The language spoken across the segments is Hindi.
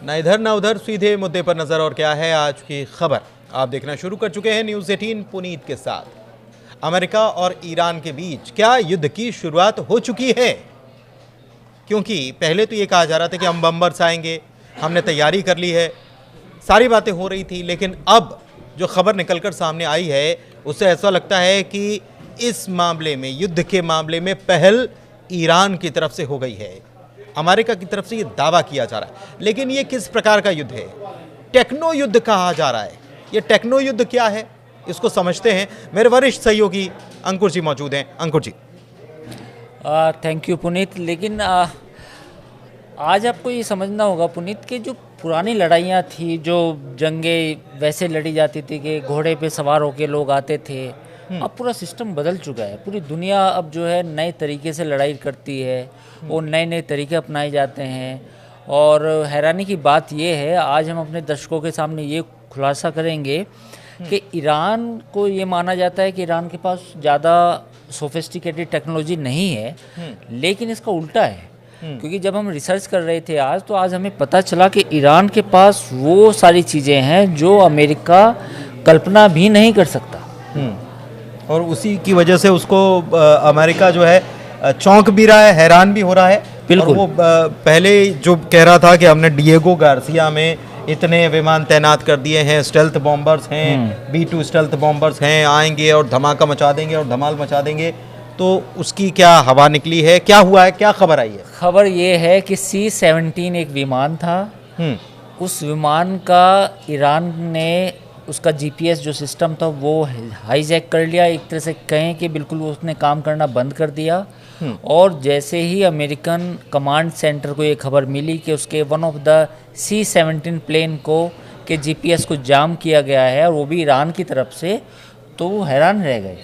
ना इधर ना उधर, सीधे मुद्दे पर नजर। और क्या है आज की खबर, आप देखना शुरू कर चुके हैं न्यूज़ 18 पुनीत के साथ। अमेरिका और ईरान के बीच क्या युद्ध की शुरुआत हो चुकी है? क्योंकि पहले तो ये कहा जा रहा था कि हम बम्बर्स आएंगे, हमने तैयारी कर ली है, सारी बातें हो रही थी। लेकिन अब जो खबर निकलकर सामने आई है उससे ऐसा लगता है कि इस मामले में, युद्ध के मामले में पहल ईरान की तरफ से हो गई है। अमेरिका की तरफ से ये दावा किया जा रहा है, लेकिन ये किस प्रकार का युद्ध है? टेक्नो युद्ध कहा जा रहा है। ये टेक्नो युद्ध क्या है, इसको समझते हैं। मेरे वरिष्ठ सहयोगी अंकुर जी मौजूद हैं। अंकुर जी। Thank you Puneet. लेकिन आज आपको ये समझना होगा पुनीत कि जो पुरानी लड़ाइयाँ थी, जो जंगें वैसे लड़ी जाती थी कि घोड़े पे सवार होके लोग आते थे, अब पूरा सिस्टम बदल चुका है। पूरी दुनिया अब जो है नए तरीके से लड़ाई करती है और नए नए तरीके अपनाए जाते हैं। और हैरानी की बात ये है, आज हम अपने दर्शकों के सामने ये खुलासा करेंगे कि ईरान को ये माना जाता है कि ईरान के पास ज़्यादा सोफिस्टिकेटेड टेक्नोलॉजी नहीं है, लेकिन इसका उल्टा है। क्योंकि जब हम रिसर्च कर रहे थे आज हमें पता चला कि ईरान के पास वो सारी चीज़ें हैं जो अमेरिका कल्पना भी नहीं कर सकता। और उसी की वजह से उसको अमेरिका जो है चौंक भी रहा है, हैरान भी हो रहा है। बिल्कुल। और वो पहले जो कह रहा था कि हमने डिएगो गार्सिया में इतने विमान तैनात कर दिए हैं, स्टेल्थ बॉम्बर्स हैं, B-2 स्टेल्थ बॉम्बर्स हैं, आएंगे और धमाका मचा देंगे और धमाल मचा देंगे, तो उसकी क्या हवा निकली है? क्या हुआ है, क्या खबर आई है? खबर ये है कि C-17 एक विमान था। उस विमान का ईरान ने उसका GPS जो सिस्टम था वो हाईजैक कर लिया। एक तरह से कहें कि बिल्कुल उसने काम करना बंद कर दिया। और जैसे ही अमेरिकन कमांड सेंटर को ये खबर मिली कि उसके one of the C-17 plane को के GPS को जाम किया गया है, और वो भी ईरान की तरफ से, तो वो हैरान रह गए।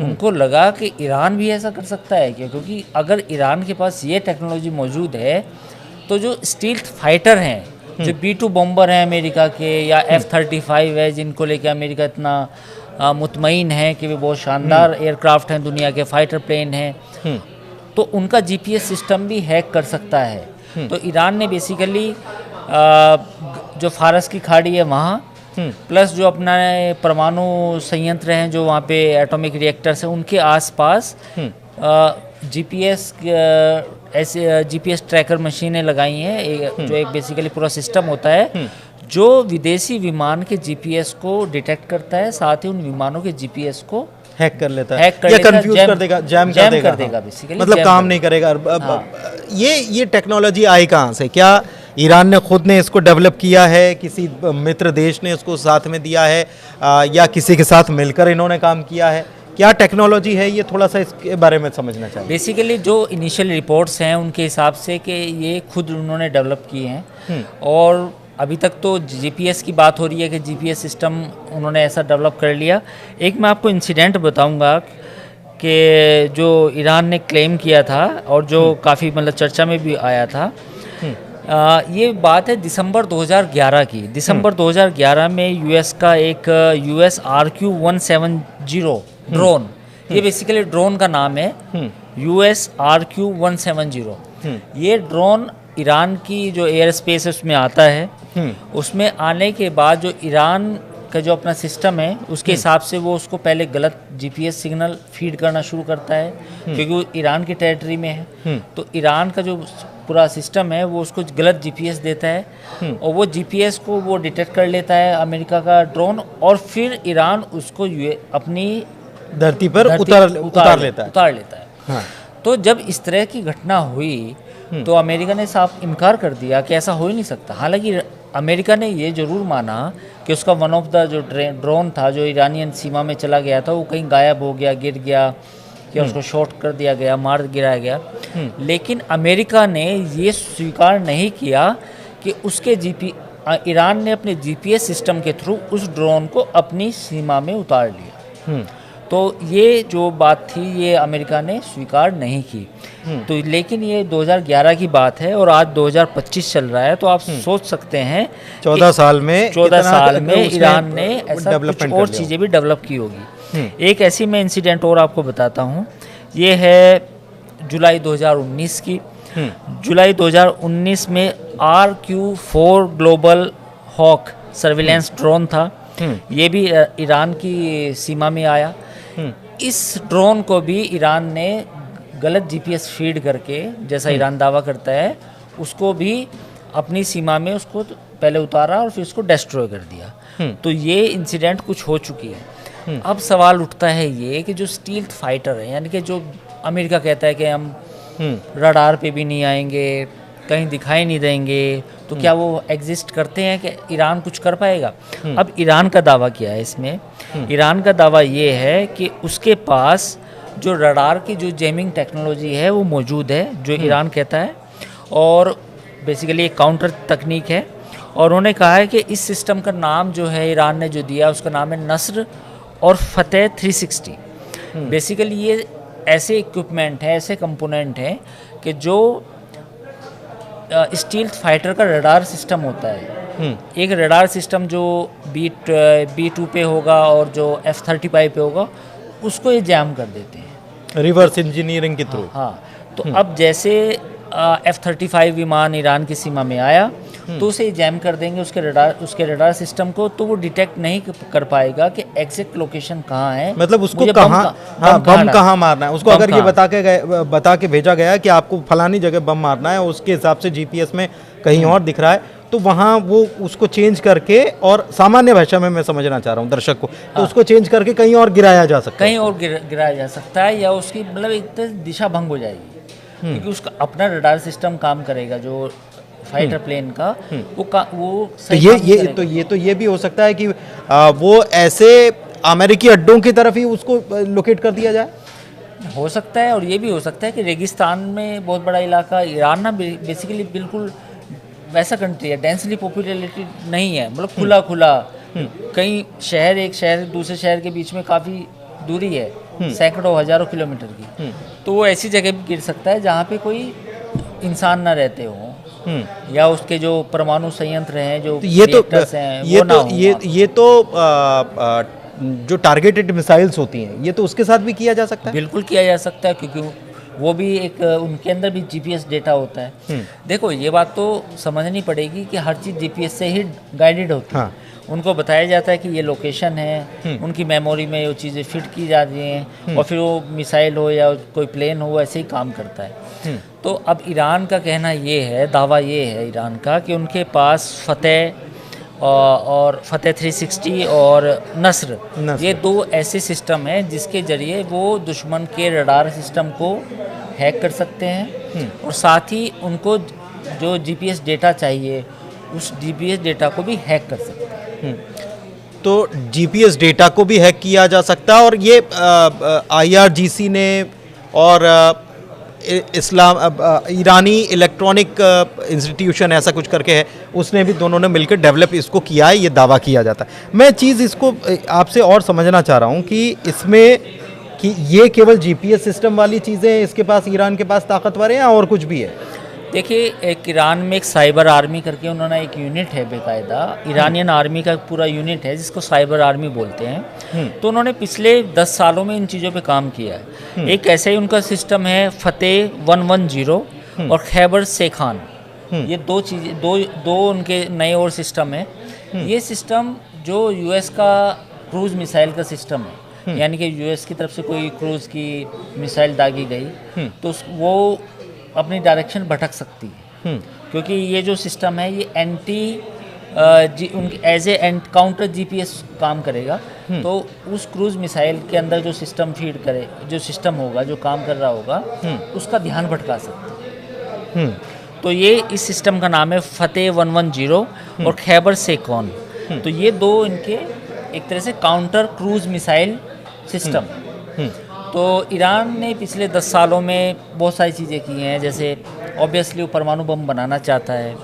उनको लगा कि ईरान भी ऐसा कर सकता है क्या? क्योंकि अगर ईरान के पास ये टेक्नोलॉजी मौजूद है तो जो स्टील्थ फाइटर हैं, जो B-2 बॉम्बर हैं अमेरिका के, या F-35 है जिनको लेके अमेरिका इतना मुतमईन है कि वे बहुत शानदार एयरक्राफ्ट हैं, दुनिया के फाइटर प्लेन हैं, तो उनका GPS सिस्टम भी हैक कर सकता है। तो ईरान ने बेसिकली जो फारस की खाड़ी है वहाँ, प्लस जो अपना परमाणु संयंत्र हैं जो वहाँ पे एटॉमिक रिएक्टर्स हैं, उनके आसपास GPS ट्रैकर मशीनें लगाई हैं, जो एक बेसिकली पूरा सिस्टम होता है जो विदेशी विमान के GPS को डिटेक्ट करता है, साथ ही उन विमानों के GPS को हैक कर लेता है या कंफ्यूज कर देगा, जैम कर देगा बेसिकली, मतलब काम नहीं करेगा। ये टेक्नोलॉजी आई कहाँ से? क्या ईरान ने खुद ने इसको डेवलप किया है, किसी मित्र देश ने इसको साथ में दिया है, या किसी के साथ मिलकर इन्होंने काम किया है? क्या टेक्नोलॉजी है ये, थोड़ा सा इसके बारे में समझना चाहिए। बेसिकली जो इनिशियल रिपोर्ट्स हैं उनके हिसाब से कि ये खुद उन्होंने डेवलप किए हैं, और अभी तक तो GPS की बात हो रही है कि GPS सिस्टम उन्होंने ऐसा डेवलप कर लिया। एक मैं आपको इंसिडेंट बताऊंगा कि जो ईरान ने क्लेम किया था और जो काफ़ी मतलब चर्चा में भी आया था। ये बात है दिसंबर 2011 की। दिसंबर 2011 में US का एक US RQ-170 ड्रोन, ये बेसिकली ड्रोन का नाम है, US RQ-170। ये ड्रोन ईरान की जो एयर स्पेस है उसमें आता है। उसमें आने के बाद जो ईरान का जो अपना सिस्टम है उसके हिसाब से वो उसको पहले गलत GPS सिग्नल फीड करना शुरू करता है, क्योंकि वो ईरान की टेरिटरी में है। तो ईरान का जो पूरा सिस्टम है वो उसको गलत GPS देता है, और वो GPS को वो डिटेक्ट कर लेता है अमेरिका का ड्रोन, और फिर ईरान उसको अपनी धरती पर उतार लेता है। हाँ। तो जब इस तरह की घटना हुई तो अमेरिका ने साफ इनकार कर दिया कि ऐसा हो ही नहीं सकता। हालांकि अमेरिका ने ये जरूर माना कि उसका वन ऑफ द जो ड्रोन था जो ईरानियन सीमा में चला गया था वो कहीं गायब हो गया, गिर गया, या उसको शॉट कर दिया गया, मार गिराया गया। लेकिन अमेरिका ने ये स्वीकार नहीं किया कि उसके ईरान ने अपने GPS सिस्टम के थ्रू उस ड्रोन को अपनी सीमा में उतार लिया। तो ये जो बात थी ये अमेरिका ने स्वीकार नहीं की। तो लेकिन ये 2011 की बात है और आज 2025 चल रहा है, तो आप सोच सकते हैं 14 साल में ईरान ने ऐसा कुछ और चीज़ें भी डेवलप की होगी। एक ऐसी मैं इंसिडेंट और आपको बताता हूँ। ये है जुलाई 2019 की। जुलाई 2019 में RQ-4 global hoc surveillance drone था, ये भी ईरान की सीमा में आया। इस ड्रोन को भी ईरान ने गलत जीपीएस फीड करके, जैसा ईरान दावा करता है, उसको भी अपनी सीमा में उसको पहले उतारा और फिर उसको डिस्ट्रॉय कर दिया। तो ये इंसिडेंट कुछ हो चुकी है। अब सवाल उठता है ये कि जो स्टील्थ फाइटर है, यानी कि जो अमेरिका कहता है कि हम रडार पे भी नहीं आएंगे, कहीं दिखाई नहीं देंगे, तो क्या वो एग्जिस्ट करते हैं कि ईरान कुछ कर पाएगा? अब ईरान का दावा क्या है इसमें? ईरान का दावा ये है कि उसके पास जो रडार की जो जैमिंग टेक्नोलॉजी है वो मौजूद है, जो ईरान कहता है, और बेसिकली एक काउंटर तकनीक है। और उन्होंने कहा है कि इस सिस्टम का नाम जो है ईरान ने जो दिया उसका नाम है नस्र और फतेह 360। बेसिकली ये ऐसे इक्विपमेंट है, ऐसे कंपोनेंट हैं कि जो स्टील्थ फाइटर का रडार सिस्टम होता है। एक रडार सिस्टम जो B2 पे होगा और जो F-35 पे होगा, उसको ये जैम कर देते हैं रिवर्स इंजीनियरिंग के थ्रू। हाँ, तो अब जैसे F-35 विमान ईरान की सीमा में आया तो उसे जैम कर देंगे उसके रडार सिस्टम को, तो वो डिटेक्ट नहीं कर पाएगा कि एग्जैक्ट लोकेशन कहाँ है, मतलब उसको कहाँ, बम कहाँ मारना है उसको। अगर ये बता के भेजा गया कि आपको फलानी जगह बम मारना है, उसके हिसाब से जीपीएस में कहीं और दिख रहा है, तो वहाँ वो उसको चेंज करके, और सामान्य भाषा में मैं समझना चाह रहा हूँ दर्शक को, तो उसको चेंज करके कहीं और गिराया जा सकता है, कहीं और गिराया जा सकता है, या उसकी मतलब एक तरह दिशा भंग हो जाएगी, क्योंकि उसका अपना रडार सिस्टम काम करेगा जो फाइटर प्लेन का, वो तो ये भी हो सकता है कि वो ऐसे अमेरिकी अड्डों की तरफ ही उसको लोकेट कर दिया जाए। हो सकता है, और ये भी हो सकता है कि रेगिस्तान में बहुत बड़ा इलाका, ईरान ना बेसिकली बिल्कुल वैसा कंट्री है, डेंसली पॉपुलेटेड नहीं है, मतलब खुला कई शहर, एक शहर दूसरे शहर के बीच में काफ़ी दूरी है, सैकड़ों हजारों किलोमीटर की, तो वो ऐसी जगह भी गिर सकता है जहाँ पे कोई इंसान ना रहते हो, या उसके जो परमाणु संयंत्र हैं, जो रिएक्टर्स हैं, ये तो जो टारगेटेड मिसाइल्स होती हैं, ये तो उसके साथ भी किया जा सकता है। बिल्कुल किया जा सकता है, क्योंकि वो भी एक, उनके अंदर भी जीपीएस डेटा होता है। देखो, ये बात तो समझनी पड़ेगी कि हर चीज़ जीपीएस से ही गाइडेड होती है। उनको बताया जाता है कि ये लोकेशन है, उनकी मेमोरी में वो चीज़ें फिट की जा रही हैं, और फिर वो मिसाइल हो या कोई प्लेन हो, ऐसे ही काम करता है। तो अब ईरान का कहना ये है, दावा ये है ईरान का, कि उनके पास फतेह और फतेह 360 और नस्र, ये दो ऐसे सिस्टम हैं जिसके ज़रिए वो दुश्मन के रडार सिस्टम को हैक कर सकते हैं, और साथ ही उनको जो जीपीएस डेटा चाहिए उस जीपीएस डेटा को भी हैक कर सकते हैं। तो जीपीएस डेटा को भी हैक किया जा सकता है, और ये IRGC ने और ईरानी इलेक्ट्रॉनिक इंस्टीट्यूशन ऐसा कुछ करके है, उसने भी, दोनों ने मिलकर डेवलप इसको किया है, ये दावा किया जाता है। मैं चीज़ इसको आपसे और समझना चाह रहा हूँ कि इसमें कि ये केवल जीपीएस सिस्टम वाली चीज़ें इसके पास, ईरान के पास ताकतवर है, या और कुछ भी है? देखिए, एक ईरान में एक साइबर आर्मी करके उन्होंने एक यूनिट है, बेकायदा ईरानियन आर्मी का पूरा यूनिट है जिसको साइबर आर्मी बोलते हैं। तो उन्होंने पिछले 10 सालों में इन चीज़ों पे काम किया है। एक ऐसा ही उनका सिस्टम है फतेह 110 और खैबर सेखान, ये दो चीज़ें, दो उनके नए और सिस्टम है। ये सिस्टम जो यूएस का क्रूज मिसाइल का सिस्टम है, यानी कि यूएस की तरफ से कोई क्रूज की मिसाइल दागी गई तो वो अपनी डायरेक्शन भटक सकती है, क्योंकि ये जो सिस्टम है ये एज ए काउंटर जीपीएस काम करेगा। तो उस क्रूज मिसाइल के अंदर जो सिस्टम फीड करे, जो सिस्टम होगा, जो काम कर रहा होगा, उसका ध्यान भटका सकता है। तो ये इस सिस्टम का नाम है फतेह 110 और खैबर सेकॉन। तो ये दो इनके एक तरह से काउंटर क्रूज मिसाइल सिस्टम। तो ईरान ने पिछले 10 सालों में बहुत सारी चीज़ें की हैं, जैसे ऑब्वियसली वो परमाणु बम बनाना चाहता है।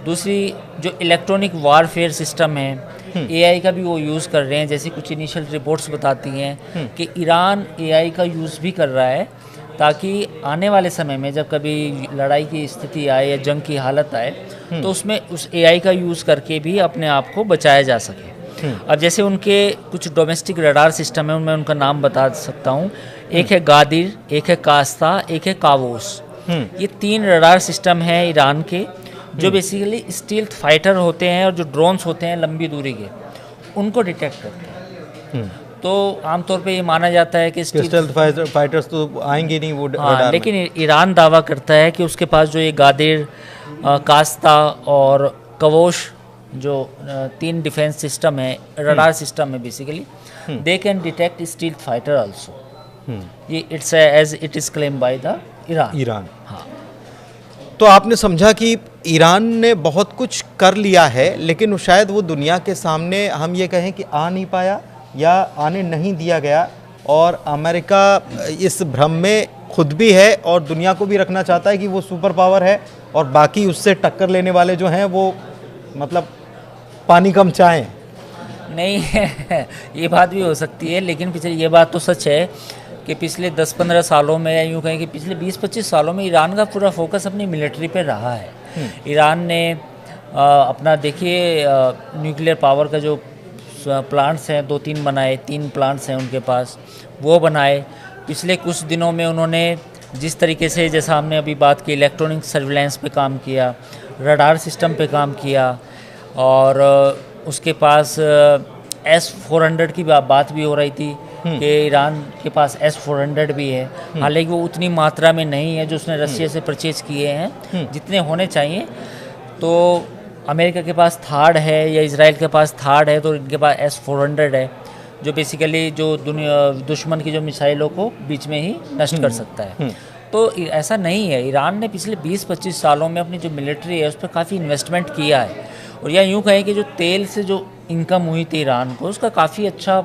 दूसरी जो इलेक्ट्रॉनिक वारफेयर सिस्टम है, एआई का भी वो यूज़ कर रहे हैं, जैसे कुछ इनिशियल रिपोर्ट्स बताती हैं कि ईरान एआई का यूज़ भी कर रहा है, ताकि आने वाले समय में जब कभी लड़ाई की स्थिति आए या जंग की हालत आए तो उसमें उस एआई का यूज़ करके भी अपने आप को बचाया जा सके। अब जैसे उनके कुछ डोमेस्टिक रडार सिस्टम है, उनमें उनका नाम बता सकता हूँ। एक है गादिर, एक है कास्ता, एक है कावोस। ये 3 रडार सिस्टम हैं ईरान के, जो बेसिकली स्टील्थ फाइटर होते हैं और जो ड्रोन्स होते हैं लंबी दूरी के, उनको डिटेक्ट करते हैं। तो आमतौर पे ये माना जाता है कि स्टील्थ फाइटर्स तो आएंगे नहीं वो हाँ, लेकिन ईरान दावा करता है कि उसके पास जो ये गादेर, कास्ता और कवोश जो 3 डिफेंस सिस्टम है, रडार सिस्टम है basically, they can detect stealth fighter also. ये it's as it is claim by the Iran. हाँ, तो आपने समझा कि ईरान ने बहुत कुछ कर लिया है, लेकिन शायद वो दुनिया के सामने हम ये कहें कि आ नहीं पाया या आने नहीं दिया गया, और अमेरिका इस भ्रम में खुद भी है और दुनिया को भी रखना चाहता है कि वो सुपर पावर है, और बाकी उससे टक्कर लेने वाले जो हैं वो मतलब पानी कम चाहें। नहीं ये बात भी हो सकती है, लेकिन पिछले ये बात तो सच है कि पिछले 10-15 सालों में, या यूँ कहें कि पिछले 20-25 सालों में ईरान का पूरा फोकस अपनी मिलिट्री पे रहा है। ईरान ने अपना देखिए न्यूक्लियर पावर का जो प्लांट्स हैं 2-3 बनाए, 3 प्लांट्स हैं उनके पास, वो बनाए। पिछले कुछ दिनों में उन्होंने जिस तरीके से, जैसा हमने अभी बात की, इलेक्ट्रॉनिक सर्विलेंस पे काम किया, रडार सिस्टम पे काम किया, और उसके पास S-400 की बात भी हो रही थी कि ईरान के पास S-400 भी है। हालांकि वो उतनी मात्रा में नहीं है जो उसने रशिया से परचेज किए हैं जितने होने चाहिए। तो अमेरिका के पास थार्ड है या इजराइल के पास थार्ड है, तो इनके पास S-400 है, जो बेसिकली जो दुश्मन की जो मिसाइलों को बीच में ही नष्ट कर सकता है। तो ऐसा नहीं है, ईरान ने पिछले 20-25 सालों में अपनी जो मिलिट्री है उस पर काफ़ी इन्वेस्टमेंट किया है, और या यूँ कहें कि जो तेल से जो इनकम हुई थी ईरान को, उसका काफ़ी अच्छा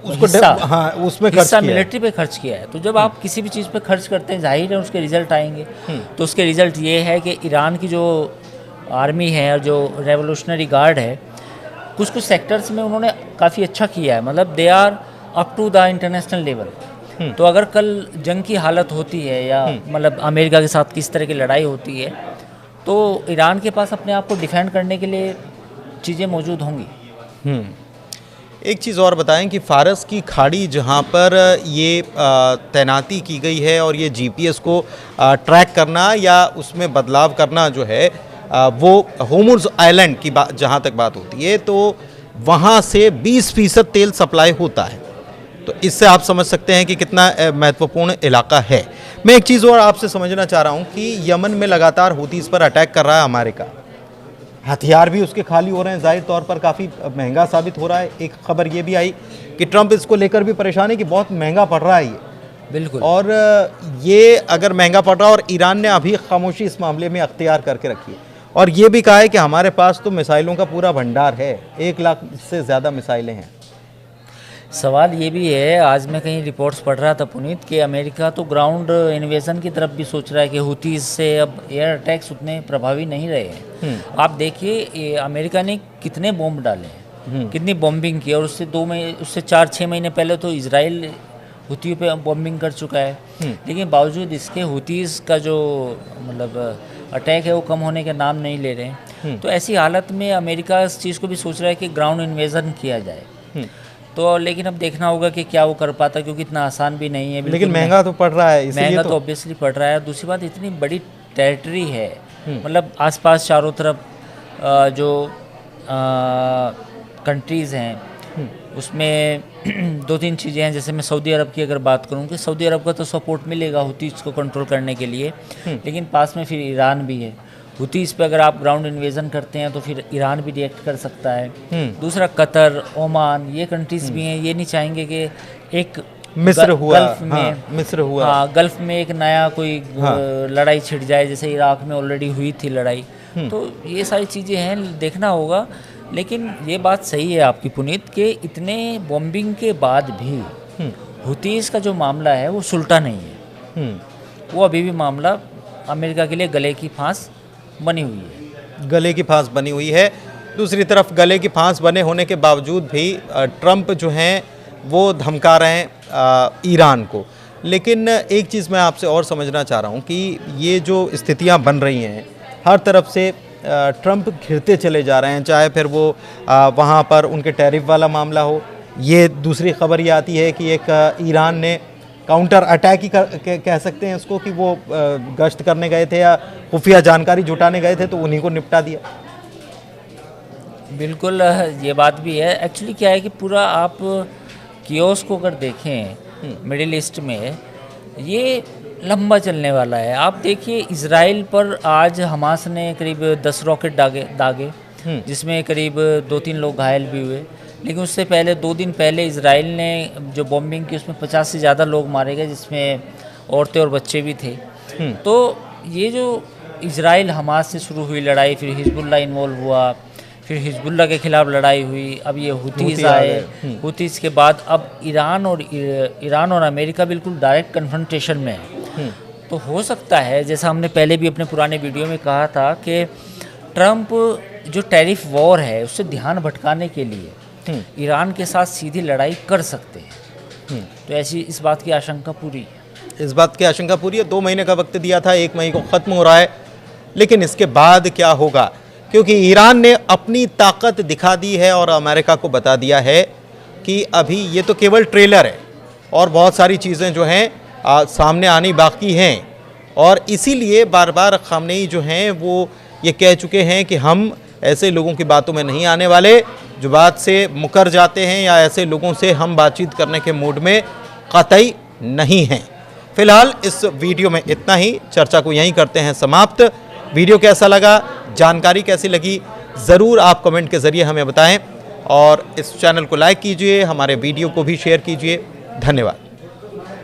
हिस्सा मिलिट्री पे खर्च किया है। तो जब आप किसी भी चीज़ पे खर्च करते हैं, जाहिर है उसके रिजल्ट आएंगे। तो उसके रिजल्ट ये है कि ईरान की जो आर्मी है और जो रेवोल्यूशनरी गार्ड है, कुछ सेक्टर्स में उन्होंने काफ़ी अच्छा किया है, मतलब they are up to the international level. तो अगर कल जंग की हालत होती है या मतलब अमेरिका के साथ किस तरह की लड़ाई होती है, तो ईरान के पास अपने आप को डिफेंड करने के लिए चीज़ें मौजूद होंगी। एक चीज़ और बताएं कि फारस की खाड़ी जहां पर ये तैनाती की गई है और ये जीपीएस को ट्रैक करना या उसमें बदलाव करना जो है, वो होर्मुज़ आइलैंड की बात जहां तक बात होती है, तो वहां से 20% तेल सप्लाई होता है। तो इससे आप समझ सकते हैं कि कितना महत्वपूर्ण इलाका है। मैं एक चीज़ और आपसे समझना चाह रहा हूं कि यमन में लगातार हूतीज़ पर अटैक कर रहा है अमेरिका, हथियार भी उसके खाली हो रहे हैं, जाहिर तौर पर काफ़ी महंगा साबित हो रहा है। एक खबर ये भी आई कि ट्रंप इसको लेकर भी परेशान है कि बहुत महंगा पड़ रहा है ये। बिल्कुल। और ये अगर महंगा पड़ रहा है, और ईरान ने अभी खामोशी इस मामले में अख्तियार करके रखी है, और ये भी कहा है कि हमारे पास तो मिसाइलों का पूरा भंडार है, 1 लाख से ज़्यादा मिसाइलें हैं। सवाल ये भी है, आज मैं कहीं रिपोर्ट्स पढ़ रहा था पुनीत, कि अमेरिका तो ग्राउंड इन्वेजन की तरफ भी सोच रहा है कि हुतीज़ से अब एयर अटैक्स उतने प्रभावी नहीं रहे हैं। आप देखिए अमेरिका ने कितने बॉम्ब डाले हैं, कितनी बॉम्बिंग की, और उससे 4-6 महीने पहले तो इजराइल हुती पे बॉम्बिंग कर चुका है। लेकिन बावजूद इसके हुतीज़ का जो मतलब अटैक है वो कम होने के नाम नहीं ले रहे हैं। तो ऐसी हालत में अमेरिका इस चीज़ को भी सोच रहा है कि ग्राउंड इन्वेजन किया जाए। तो लेकिन अब देखना होगा कि क्या वो कर पाता, क्योंकि इतना आसान भी नहीं है। लेकिन महंगा तो पड़ रहा है, महंगा तो ऑब्वियसली पड़ रहा है। दूसरी बात, इतनी बड़ी टेरिटरी है, मतलब आसपास चारों तरफ जो कंट्रीज़ हैं उसमें 2-3 चीज़ें हैं। जैसे मैं सऊदी अरब की अगर बात करूं कि सऊदी अरब का तो सपोर्ट मिलेगा हुतीज़ को कंट्रोल करने के लिए, लेकिन पास में फिर ईरान भी है। हुतीज़ पे अगर आप ग्राउंड इन्वेजन करते हैं तो फिर ईरान भी रिएक्ट कर सकता है। दूसरा कतर, ओमान, ये कंट्रीज़ भी हैं, ये नहीं चाहेंगे कि एक मिस्र हुआ, गल्फ में एक नया कोई लड़ाई छिड़ जाए, जैसे इराक में ऑलरेडी हुई थी लड़ाई। तो ये सारी चीज़ें हैं, देखना होगा। लेकिन ये बात सही है आपकी पुनीत, कि इतने बॉम्बिंग के बाद भी हुतीज़ का जो मामला है वो सुलटा नहीं है। वो अभी भी मामला अमेरिका के लिए गले की फांस बनी हुई है। गले की फांस बनी हुई है। दूसरी तरफ गले की फांस बने होने के बावजूद भी ट्रंप जो हैं वो धमका रहे हैं ईरान को। लेकिन एक चीज़ मैं आपसे और समझना चाह रहा हूँ कि ये जो स्थितियाँ बन रही हैं, हर तरफ से ट्रंप घिरते चले जा रहे हैं, चाहे फिर वो वहाँ पर उनके टैरिफ वाला मामला हो। ये दूसरी खबर ये आती है कि एक ईरान ने काउंटर अटैक ही कह सकते हैं इसको कि वो गश्त करने गए थे या खुफिया जानकारी जुटाने गए थे तो उन्हीं को निपटा दिया। बिल्कुल ये बात भी है। एक्चुअली क्या है कि पूरा आप कियोस को अगर देखें मिडिल ईस्ट में, ये लंबा चलने वाला है। आप देखिए इजराइल पर आज हमास ने करीब 10 रॉकेट दागे जिसमें करीब 2-3 लोग घायल भी हुए। लेकिन उससे पहले 2 दिन पहले इजराइल ने जो बॉम्बिंग की उसमें 50 से ज़्यादा लोग मारे गए, जिसमें औरतें और बच्चे भी थे। तो ये जो इजराइल हमास से शुरू हुई लड़ाई, फिर हिजबुल्लाह इन्वॉल्व हुआ, फिर हिजबुल्लाह के खिलाफ लड़ाई हुई, अब ये हुतीज़ आए, हुतीज़ के बाद अब ईरान और अमेरिका बिल्कुल डायरेक्ट कन्फ्रंटेशन में है। तो हो सकता है, जैसा हमने पहले भी अपने पुराने वीडियो में कहा था, कि ट्रंप जो टैरिफ वॉर है उससे ध्यान भटकाने के लिए ईरान के साथ सीधी लड़ाई कर सकते हैं। तो ऐसी इस बात की आशंका पूरी है। इस बात की आशंका पूरी है। 2 महीने का वक्त दिया था, 1 मई को ख़त्म हो रहा है, लेकिन इसके बाद क्या होगा? क्योंकि ईरान ने अपनी ताकत दिखा दी है और अमेरिका को बता दिया है कि अभी ये तो केवल ट्रेलर है और बहुत सारी चीज़ें जो हैं सामने आनी बाकी हैं। और इसीलिए बार बार खामनेई जो हैं वो ये कह चुके हैं कि हम ऐसे लोगों की बातों में नहीं आने वाले जो बात से मुकर जाते हैं, या ऐसे लोगों से हम बातचीत करने के मूड में कतई नहीं हैं। फिलहाल इस वीडियो में इतना ही। चर्चा को यहीं करते हैं समाप्त। वीडियो कैसा लगा, जानकारी कैसी लगी, ज़रूर आप कमेंट के ज़रिए हमें बताएं और इस चैनल को लाइक कीजिए, हमारे वीडियो को भी शेयर कीजिए। धन्यवाद।